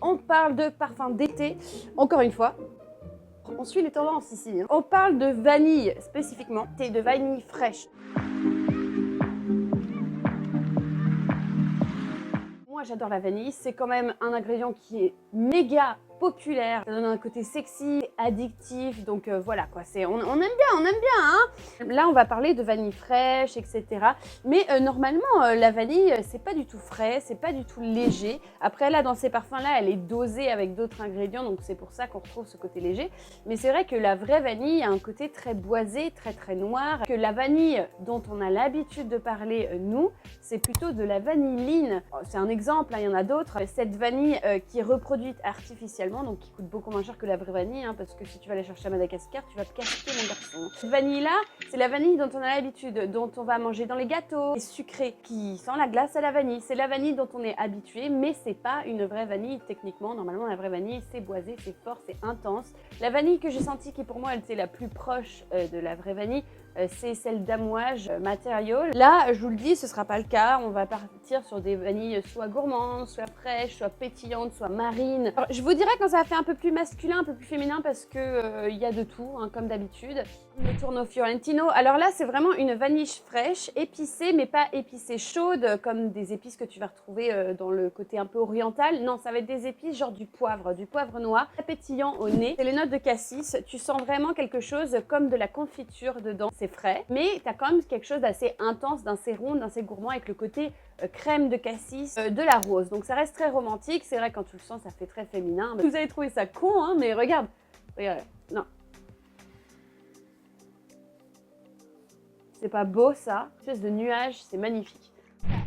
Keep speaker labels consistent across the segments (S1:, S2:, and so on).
S1: on parle de parfum d'été, encore une fois. On suit les tendances ici. On parle de vanille spécifiquement, et de vanille fraîche. Moi j'adore la vanille, c'est quand même un ingrédient qui est méga populaire, ça donne un côté sexy, addictif, donc voilà quoi, on aime bien, hein. Là on va parler de vanille fraîche, etc. Mais normalement la vanille c'est pas du tout frais, c'est pas du tout léger. Après là dans ces parfums là elle est dosée avec d'autres ingrédients, donc c'est pour ça qu'on retrouve ce côté léger. Mais c'est vrai que la vraie vanille a un côté très boisé, très noir. Que la vanille dont on a l'habitude de parler nous, c'est plutôt de la vanilline. C'est un exemple, hein, il y en a d'autres. Cette vanille qui est reproduite artificiellement, donc qui coûte beaucoup moins cher que la vraie vanille, hein, parce que si tu vas aller chercher à Madagascar, tu vas te casser mon garçon. Cette vanille-là, c'est la vanille dont on a l'habitude, dont on va manger dans les gâteaux, les sucrés, qui sent la glace à la vanille. C'est la vanille dont on est habitué, mais c'est pas une vraie vanille techniquement. Normalement, la vraie vanille, c'est boisé, c'est fort, c'est intense. La vanille que j'ai sentie, qui pour moi, elle était la plus proche de la vraie vanille, c'est celle d'Amouage Material. Là, je vous le dis, ce sera pas le cas. On va partir sur des vanilles soit gourmandes, soit fraîches, soit pétillantes, soit marines. Alors, je vous dirais quand ça fait un peu plus masculin, un peu plus féminin, parce que y a de tout, hein, comme d'habitude. Le Tourneau Fiorentino. Alors là, c'est vraiment une vanille fraîche, épicée, mais pas épicée chaude, comme des épices que tu vas retrouver dans le côté un peu oriental. Non, ça va être des épices genre du poivre noir, très pétillant au nez. C'est les notes de cassis. Tu sens vraiment quelque chose comme de la confiture dedans. C'est frais, mais tu as quand même quelque chose d'assez intense, d'assez rond, d'assez gourmand avec le côté crème de cassis, de la rose. Donc ça reste très romantique. C'est vrai, quand tu le sens, ça fait très féminin. Vous allez trouver ça con, hein, mais regarde, non. C'est pas beau ça? Une espèce de nuage, c'est magnifique.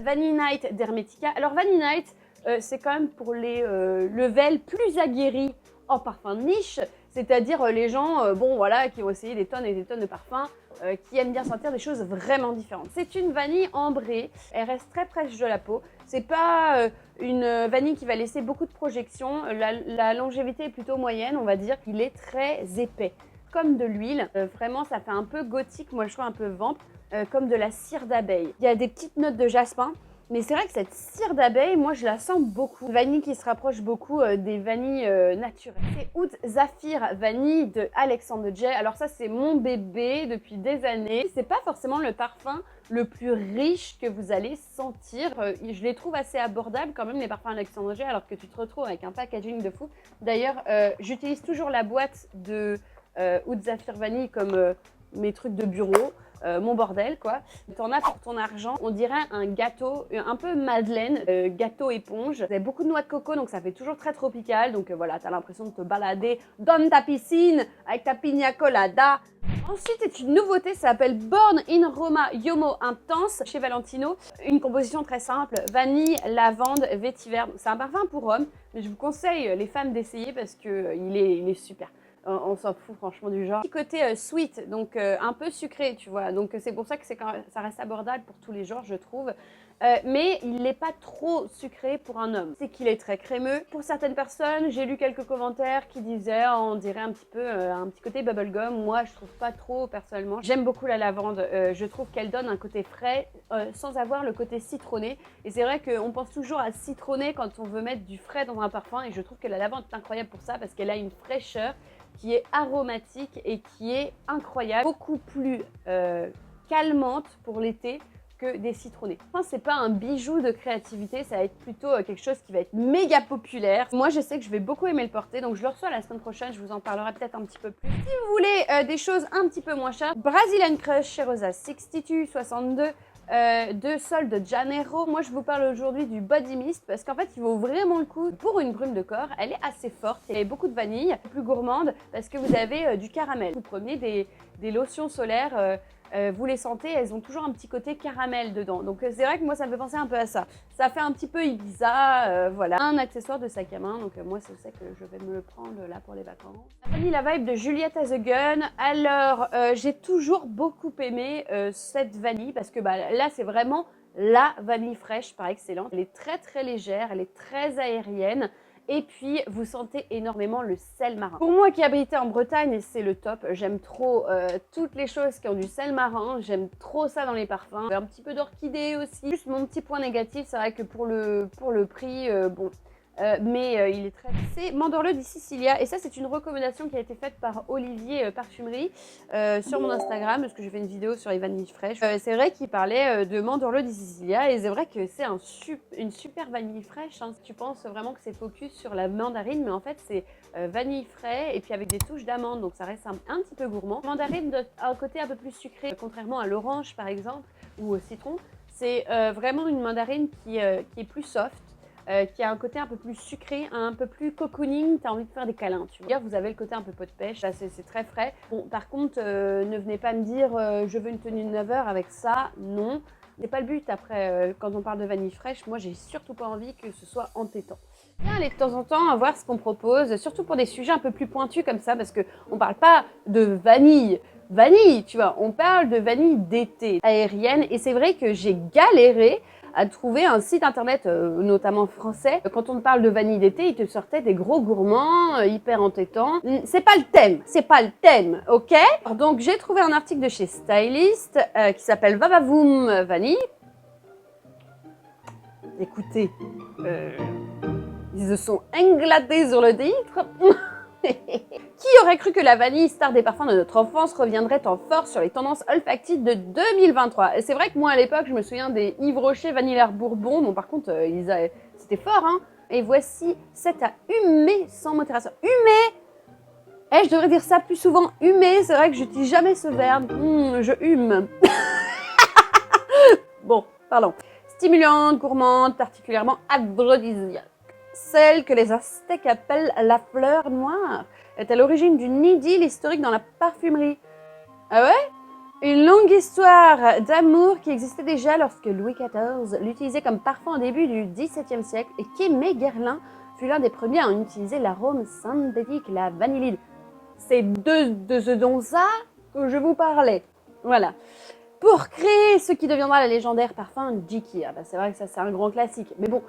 S1: Vanille Night d'Hermetica. Alors Vanille Night, c'est quand même pour les levels plus aguerris en parfum de niche, c'est-à-dire les gens bon, voilà, qui ont essayé des tonnes et des tonnes de parfums, qui aiment bien sentir des choses vraiment différentes. C'est une vanille ambrée, elle reste très fraîche de la peau. C'est pas une vanille qui va laisser beaucoup de projection. La longévité est plutôt moyenne, on va dire. Il est très épais, comme de l'huile. Vraiment, ça fait un peu gothique, moi je trouve un peu vamp, comme de la cire d'abeille. Il y a des petites notes de jasmin. Mais c'est vrai que cette cire d'abeille, moi je la sens beaucoup. Une vanille qui se rapproche beaucoup des vanilles naturelles. C'est Oud Zafir Vanille de Alexandre J. Alors ça c'est mon bébé depuis des années. C'est pas forcément le parfum le plus riche que vous allez sentir. Je les trouve assez abordables quand même, les parfums Alexandre J, alors que tu te retrouves avec un packaging de fou. D'ailleurs, j'utilise toujours la boîte de Oud Zafir Vanille comme mes trucs de bureau. Mon bordel quoi. T'en as pour ton argent, on dirait un gâteau, un peu madeleine, gâteau éponge. Vous avez beaucoup de noix de coco, donc ça fait toujours très tropical. Donc voilà, t'as l'impression de te balader dans ta piscine avec ta pina colada. Ensuite, c'est une nouveauté, ça s'appelle Born in Roma Yomo Intense chez Valentino. Une composition très simple, vanille, lavande, vétiver. C'est un parfum pour hommes, mais je vous conseille les femmes d'essayer parce que il est super. On s'en fout franchement du genre. Petit côté sweet, donc un peu sucré, tu vois. Donc c'est pour ça que ça reste abordable pour tous les genres, je trouve. Mais il n'est pas trop sucré pour un homme. C'est qu'il est très crémeux. Pour certaines personnes, j'ai lu quelques commentaires qui disaient on dirait un petit peu un petit côté bubblegum. Moi, je trouve pas trop personnellement. J'aime beaucoup la lavande. Je trouve qu'elle donne un côté frais sans avoir le côté citronné. Et c'est vrai qu'on pense toujours à citronné quand on veut mettre du frais dans un parfum. Et je trouve que la lavande est incroyable pour ça parce qu'elle a une fraîcheur qui est aromatique et qui est incroyable, beaucoup plus calmante pour l'été que des citronnés. Enfin, c'est pas un bijou de créativité, ça va être plutôt quelque chose qui va être méga populaire. Moi, je sais que je vais beaucoup aimer le porter, donc je le reçois la semaine prochaine, je vous en parlerai peut-être un petit peu plus. Si vous voulez des choses un petit peu moins chères, Brazilian Crush chez Rosa 62 62 de Sol de Janeiro. Moi, je vous parle aujourd'hui du Body Mist parce qu'en fait, il vaut vraiment le coup pour une brume de corps. Elle est assez forte, il y a beaucoup de vanille, plus gourmande parce que vous avez du caramel. Vous prenez des lotions solaires, vous les sentez, elles ont toujours un petit côté caramel dedans. Donc c'est vrai que moi, ça me fait penser un peu à ça. Ça fait un petit peu Ibiza, voilà. Un accessoire de sac à main, donc moi, je sais que je vais me le prendre là pour les vacances. La vibe de Juliette as a Gun. Alors, j'ai toujours beaucoup aimé cette vanille parce que là, c'est vraiment la vanille fraîche par excellence. Elle est très légère, elle est très aérienne. Et puis, vous sentez énormément le sel marin. Pour moi qui habitais en Bretagne, c'est le top. J'aime trop toutes les choses qui ont du sel marin. J'aime trop ça dans les parfums. Un petit peu d'orchidée aussi. Juste mon petit point négatif, c'est vrai que pour le prix, bon, mais il est très... C'est Mandorle di Sicilia, et ça c'est une recommandation qui a été faite par Olivier Parfumerie sur mon Instagram, parce que j'ai fait une vidéo sur les vanilles fraîches. C'est vrai qu'il parlait de Mandorle di Sicilia, et c'est vrai que c'est une super vanille fraîche, hein. Tu penses vraiment que c'est focus sur la mandarine, mais en fait c'est vanille frais, et puis avec des touches d'amande, donc ça reste un petit peu gourmand. Mandarine a un côté un peu plus sucré, contrairement à l'orange par exemple, ou au citron. C'est vraiment une mandarine qui est plus soft, qui a un côté un peu plus sucré, un peu plus cocooning, tu as envie de faire des câlins, tu vois. Vous avez le côté un peu pot de pêche, là c'est très frais. Bon, par contre, ne venez pas me dire je veux une tenue de 9 heures avec ça, non. C'est pas le but. Après, quand on parle de vanille fraîche, moi j'ai surtout pas envie que ce soit entêtant. Bien aller de temps en temps à voir ce qu'on propose, surtout pour des sujets un peu plus pointus comme ça, parce qu'on parle pas de vanille, tu vois, on parle de vanille d'été aérienne, et c'est vrai que j'ai galéré à trouver un site internet, notamment français. Quand on parle de vanille d'été, il te sortait des gros gourmands, hyper entêtants. C'est pas le thème, ok? Donc j'ai trouvé un article de chez Stylist qui s'appelle Vavavoom Vanille. Écoutez, ils se sont englattés sur le titre. Qui aurait cru que la vanille, star des parfums de notre enfance, reviendrait en force sur les tendances olfactives de 2023? Et c'est vrai que moi à l'époque, je me souviens des Yves Rocher Vanillard Bourbon. Bon, par contre, c'était fort, hein. Et voici 7 à humer sans modération. Humer! Je devrais dire ça plus souvent. Humer, c'est vrai que j'utilise jamais ce verbe. Je hume. Bon, pardon. Stimulante, gourmande, particulièrement aphrodisiaque. Celle que les Aztèques appellent la fleur noire est à l'origine d'une idylle historique dans la parfumerie. Ah ouais? Une longue histoire d'amour qui existait déjà lorsque Louis XIV l'utilisait comme parfum au début du XVIIe siècle, et qu'Aimé Guerlain fut l'un des premiers à en utiliser l'arôme synthétique, la vanillide. C'est de ce dont ça que je vous parlais. Voilà. Pour créer ce qui deviendra la légendaire parfum Jiki. Ah bah c'est vrai que ça c'est un grand classique. Mais bon,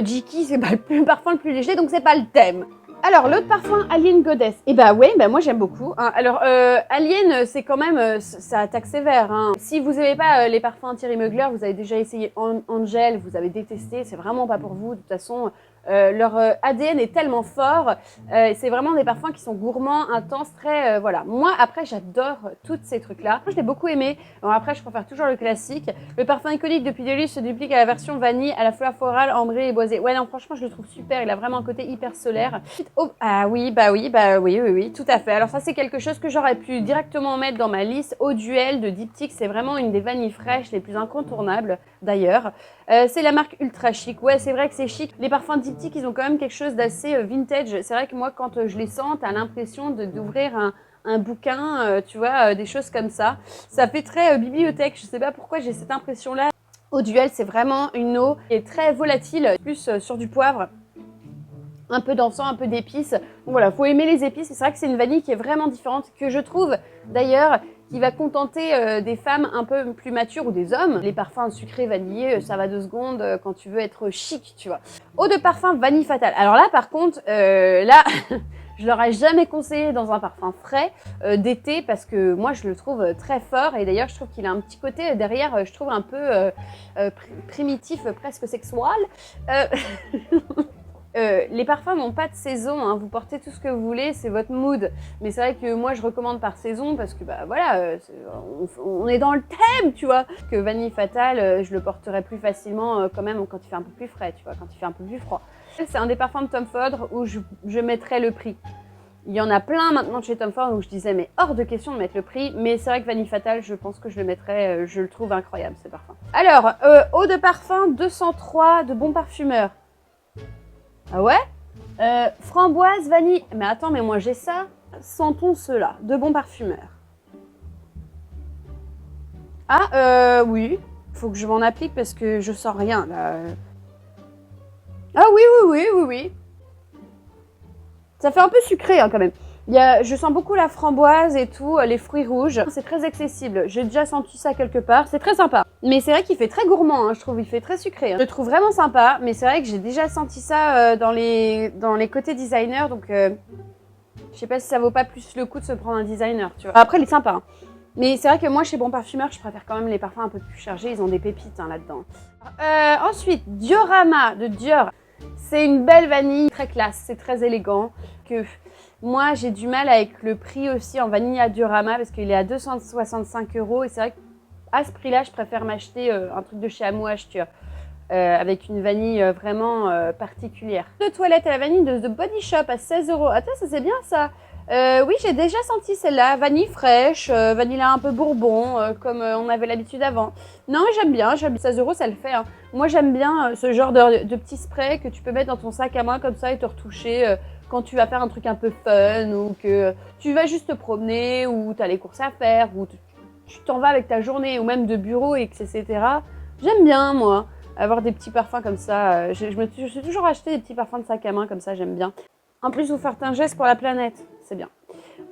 S1: Jiki c'est pas le parfum le plus léger, donc c'est pas le thème. Alors l'autre parfum, Alien Goddess. Et bah ouais, bah moi j'aime beaucoup, hein. Alors Alien, c'est quand même, ça attaque sévère, hein. Si vous n'aimez pas les parfums Thierry Mugler, vous avez déjà essayé Angel, vous avez détesté, c'est vraiment pas pour vous. De toute façon, leur ADN est tellement fort, c'est vraiment des parfums qui sont gourmands, intenses, très voilà. Moi après j'adore tous ces trucs là. Je l'ai beaucoup aimé. Alors après je préfère toujours le classique. Le parfum iconique de Pidelis se duplique à la version vanille, à la fleur florale, ambrée et boisée. Ouais non franchement je le trouve super, il a vraiment un côté hyper solaire. Oh, ah oui, oui, tout à fait. Alors ça c'est quelque chose que j'aurais pu directement mettre dans ma liste. Eau Duel de Diptyque, c'est vraiment une des vanilles fraîches les plus incontournables d'ailleurs. C'est la marque Ultra Chic. Ouais, c'est vrai que c'est chic. Les parfums Diptyque, ils ont quand même quelque chose d'assez vintage. C'est vrai que moi, quand je les sens, t'as l'impression d'ouvrir un bouquin, tu vois, des choses comme ça. Ça fait très bibliothèque. Je sais pas pourquoi j'ai cette impression-là. Eau Duel, c'est vraiment une eau qui est très volatile, plus sur du poivre. Un peu d'encens, un peu d'épices. Donc voilà, faut aimer les épices. C'est vrai que c'est une vanille qui est vraiment différente, que je trouve d'ailleurs qui va contenter des femmes un peu plus matures ou des hommes. Les parfums sucrés vanillés, ça va 2 secondes quand tu veux être chic, tu vois. Eau de parfum vanille fatale. Alors là, par contre, là, je l'aurais jamais conseillé dans un parfum frais d'été parce que moi, je le trouve très fort. Et d'ailleurs, je trouve qu'il a un petit côté derrière, je trouve un peu primitif, presque sexual. Les parfums n'ont pas de saison, hein. Vous portez tout ce que vous voulez, c'est votre mood. Mais c'est vrai que moi je recommande par saison parce que bah voilà, on est dans le thème, tu vois. Que Vanille Fatale, je le porterai plus facilement quand même quand il fait un peu plus frais, tu vois, quand il fait un peu plus froid. C'est un des parfums de Tom Ford où je mettrais le prix. Il y en a plein maintenant de chez Tom Ford où je disais mais hors de question de mettre le prix. Mais c'est vrai que Vanille Fatale, je pense que je le mettrais, je le trouve incroyable ce parfum. Alors, eau de parfum 203 de Bon Parfumeur. Ah ouais? Framboise, vanille. Mais attends, mais moi j'ai ça. Sentons cela, de Bon Parfumeur. Ah, oui. Faut que je m'en applique parce que je sens rien là. Ah oui. Ça fait un peu sucré hein, quand même. Je sens beaucoup la framboise et tout, les fruits rouges. C'est très accessible. J'ai déjà senti ça quelque part. C'est très sympa. Mais c'est vrai qu'il fait très gourmand, hein, je trouve. Il fait très sucré. Hein. Je le trouve vraiment sympa. Mais c'est vrai que j'ai déjà senti ça dans les côtés designer. Donc, je sais pas si ça vaut pas plus le coup de se prendre un designer, tu vois. Après, il est sympa. Hein. Mais c'est vrai que moi, chez Bon Parfumeur, je préfère quand même les parfums un peu plus chargés. Ils ont des pépites hein, là-dedans. Ensuite, Diorama de Dior. C'est une belle vanille, très classe, c'est très élégant. Que moi, j'ai du mal avec le prix aussi en vanille à Durama parce qu'il est à 265 € et c'est vrai qu'à ce prix-là, je préfère m'acheter un truc de chez Amouage, tu vois. Avec une vanille vraiment particulière. De toilette à la vanille de The Body Shop à 16 €. Attends, ça c'est bien ça. Oui, j'ai déjà senti celle-là. Vanille fraîche, vanille un peu bourbon, comme on avait l'habitude avant. Non, j'aime bien. 16 € ça le fait. Hein. Moi, j'aime bien ce genre de petits sprays que tu peux mettre dans ton sac à main comme ça et te retoucher quand tu vas faire un truc un peu fun ou que tu vas juste te promener ou tu as les courses à faire ou tu t'en vas avec ta journée ou même de bureau, etc. J'aime bien, moi. Avoir des petits parfums comme ça. Je suis toujours acheté des petits parfums de sac à main comme ça, j'aime bien. En plus, vous faites un geste pour la planète, c'est bien.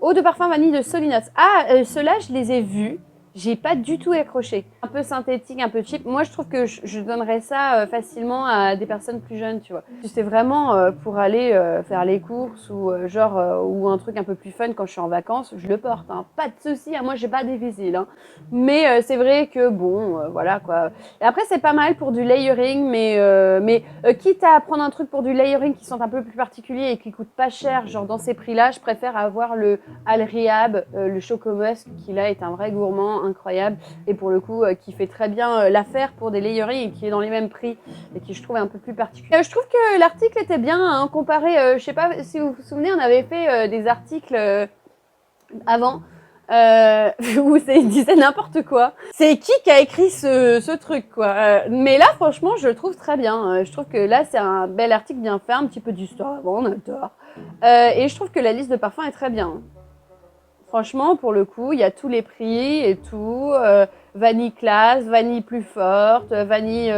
S1: Eau de parfum vanille de Solinox. Ah, ceux-là, je les ai vus. J'ai pas du tout accroché. Un peu synthétique, un peu cheap. Moi, je trouve que je donnerais ça facilement à des personnes plus jeunes, tu vois. C'est vraiment pour aller faire les courses ou ou un truc un peu plus fun quand je suis en vacances, je le porte. Hein. Pas de souci, hein. Moi, j'ai pas difficile. Hein. Mais c'est vrai que bon, voilà quoi. Et après, c'est pas mal pour du layering, mais quitte à prendre un truc pour du layering qui sont un peu plus particulier et qui coûte pas cher, genre dans ces prix-là, je préfère avoir le Al Rihab, le Chocomusk, qui là est un vrai gourmand incroyable et pour le coup qui fait très bien l'affaire pour des layering et qui est dans les mêmes prix et qui je trouve un peu plus particulier. Je trouve que l'article était bien hein, comparé, je sais pas si vous vous souvenez, on avait fait des articles avant où il disait n'importe quoi. C'est qui a écrit ce truc quoi. Mais là franchement je le trouve très bien. Je trouve que là c'est un bel article bien fait, un petit peu d'histoire avant, on adore. Et je trouve que la liste de parfums est très bien. Franchement, pour le coup, il y a tous les prix et tout. Vanille classe, vanille plus forte, vanille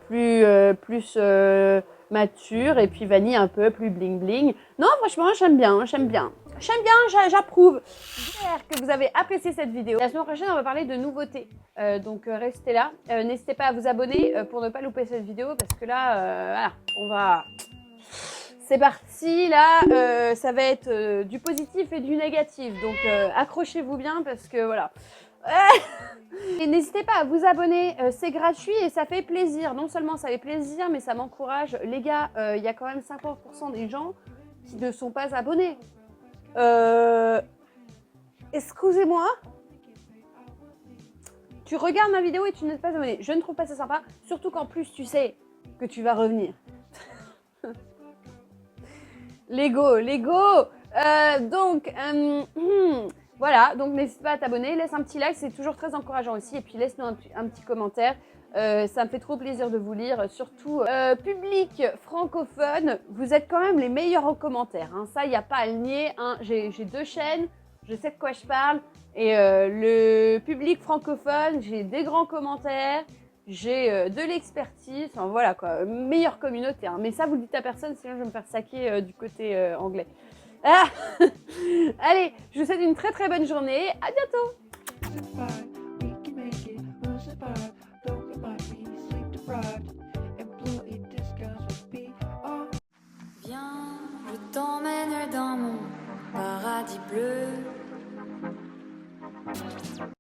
S1: plus mature et puis vanille un peu plus bling bling. Non, franchement, j'aime bien, j'aime bien. J'aime bien, j'approuve. J'espère que vous avez apprécié cette vidéo. La semaine prochaine, on va parler de nouveautés. Donc, restez là. N'hésitez pas à vous abonner pour ne pas louper cette vidéo parce que là, voilà, on va... C'est parti, là, ça va être du positif et du négatif. Donc, accrochez-vous bien parce que voilà. Et n'hésitez pas à vous abonner, c'est gratuit et ça fait plaisir. Non seulement ça fait plaisir, mais ça m'encourage. Les gars, il y a quand même 50% des gens qui ne sont pas abonnés. Excusez-moi. Tu regardes ma vidéo et tu n'es pas abonné. Je ne trouve pas ça sympa. Surtout qu'en plus, tu sais que tu vas revenir. Lego. Voilà, donc n'hésite pas à t'abonner, laisse un petit like, c'est toujours très encourageant aussi. Et puis laisse-nous un petit commentaire, ça me fait trop plaisir de vous lire. Surtout, public francophone, vous êtes quand même les meilleurs en commentaire. Hein. Ça, il n'y a pas à le nier. Hein. J'ai 2 chaînes, je sais de quoi je parle. Et le public francophone, j'ai des grands commentaires. J'ai de l'expertise, enfin voilà quoi, meilleure communauté. Hein. Mais ça, vous le dites à personne, sinon je vais me faire saquer du côté anglais. Ah allez, je vous souhaite une très très bonne journée. À bientôt.
S2: Viens, je t'emmène dans mon paradis bleu.